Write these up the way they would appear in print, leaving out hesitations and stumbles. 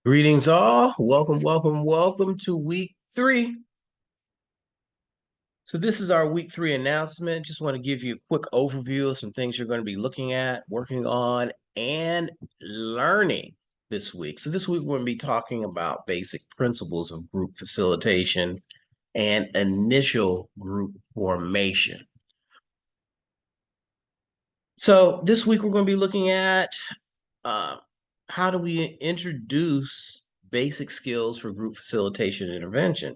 Greetings all. Welcome to week 3. So this is our week 3 announcement. Just want to give you a quick overview of some things you're going to be looking at, working on, and learning this week. So this week we're going to be talking about basic principles of group facilitation and initial group formation. So this week we're going to be looking at how do we introduce basic skills for group facilitation and intervention.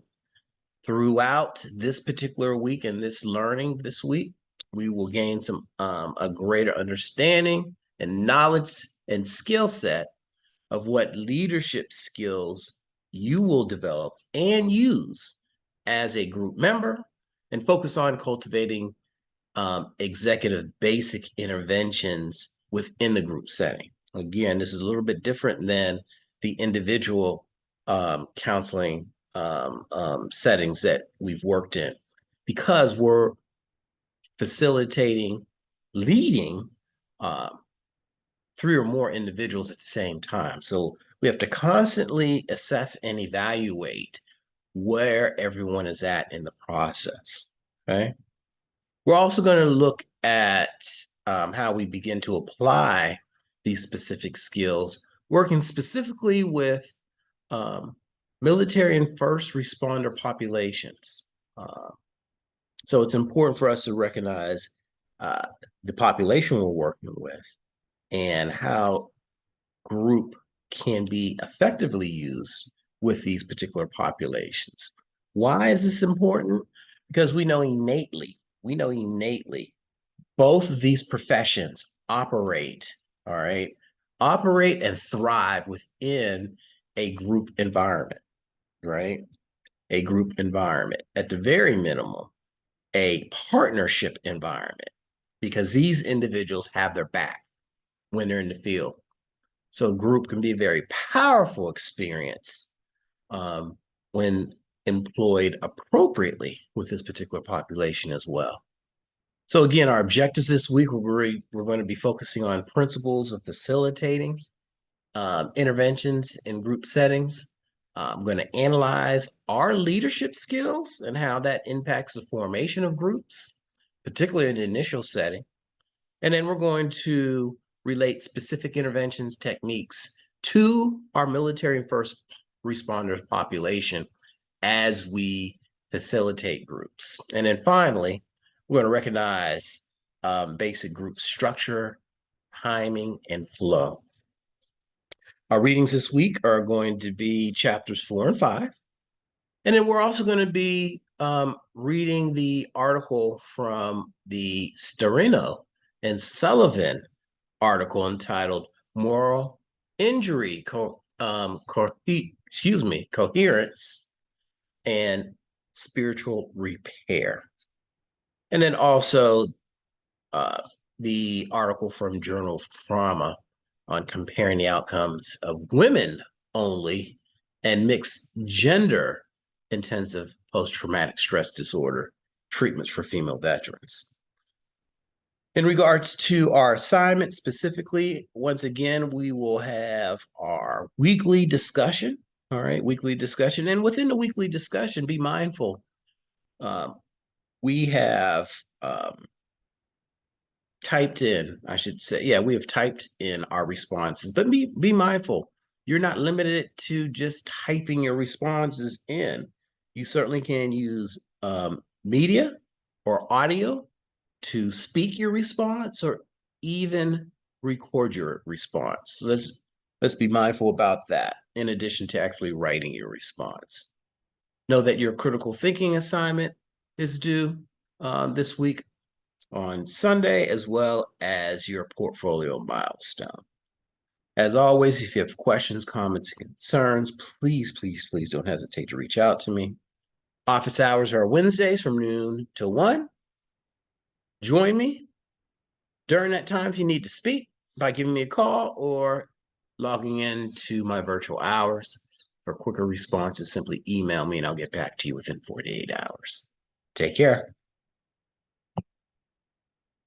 Throughout this particular week and this learning this week, we will gain a greater understanding and knowledge and skill set of what leadership skills you will develop and use as a group member, and focus on cultivating executive basic interventions within the group setting. Again, this is a little bit different than the individual counseling settings that we've worked in, because we're facilitating, leading 3 or more individuals at the same time. So we have to constantly assess and evaluate where everyone is at in the process, okay? We're also going to look at how we begin to apply these specific skills, working specifically with military and first responder populations. So it's important for us to recognize the population we're working with and how group can be effectively used with these particular populations. Why is this important? Because we know innately, both of these professions operate and thrive within a group environment, right? A group environment, at the very minimum, a partnership environment, because these individuals have their back when they're in the field. So group can be a very powerful experience when employed appropriately with this particular population as well. So again, our objectives this week, we're going to be focusing on principles of facilitating interventions in group settings. I'm going to analyze our leadership skills and how that impacts the formation of groups, particularly in the initial setting. And then we're going to relate specific interventions techniques to our military and first responders population as we facilitate groups. And then finally, we're going to recognize basic group structure, timing, and flow. Our readings this week are going to be chapters 4 and 5. And then we're also going to be reading the article from the Storino and Sullivan article entitled Moral Injury, Coherence and Spiritual Repair. And then also the article from Journal of Trauma on comparing the outcomes of women only and mixed gender intensive post-traumatic stress disorder treatments for female veterans. In regards to our assignment specifically, once again, we will have our weekly discussion, all right, weekly discussion. And within the weekly discussion, be mindful. We have typed in, I should say, we have typed in our responses, but be mindful. You're not limited to just typing your responses in. You certainly can use media or audio to speak your response or even record your response. So let's be mindful about that in addition to actually writing your response. Know that your critical thinking assignment is due this week on Sunday, as well as your portfolio milestone. As always, if you have questions, comments, and concerns, please don't hesitate to reach out to me. Office hours are Wednesdays from noon to 1. Join me during that time if you need to speak by giving me a call or logging into my virtual hours. For quicker responses, simply email me and I'll get back to you within 48 hours. Take care.